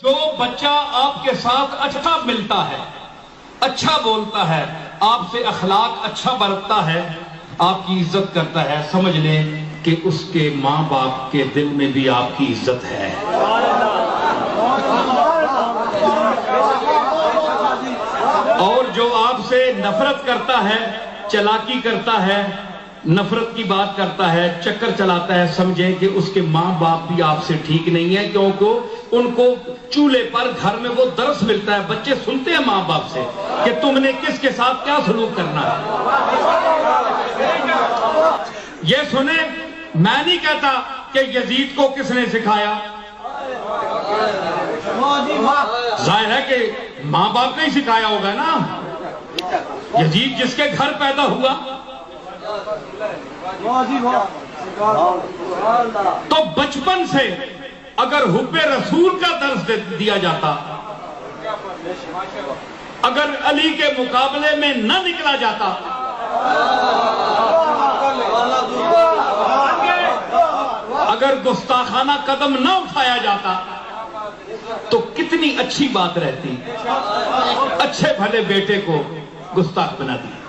جو بچہ آپ کے ساتھ اچھا ملتا ہے، اچھا بولتا ہے، آپ سے اخلاق اچھا برتتا ہے، آپ کی عزت کرتا ہے، سمجھ لیں کہ اس کے ماں باپ کے دل میں بھی آپ کی عزت ہے۔ اور جو آپ سے نفرت کرتا ہے، چلاکی کرتا ہے، نفرت کی بات کرتا ہے، چکر چلاتا ہے، سمجھیں کہ اس کے ماں باپ بھی آپ سے ٹھیک نہیں ہے، کیونکہ ان کو چولہے پر گھر میں وہ درس ملتا ہے، بچے سنتے ہیں ماں باپ سے کہ تم نے کس کے ساتھ کیا سلوک کرنا ہے۔ یہ سنیں، میں نہیں کہتا کہ یزید کو کس نے سکھایا، ظاہر ہے کہ ماں باپ نے ہی سکھایا ہوگا نا۔ یزید جس کے گھر پیدا ہوا، تو بچپن سے اگر حب رسول کا درس دیا جاتا، اگر علی کے مقابلے میں نہ نکلا جاتا، اگر گستاخانہ قدم نہ اٹھایا جاتا، تو کتنی اچھی بات رہتی۔ اچھے بھلے بیٹے کو گستاخ بنا دی۔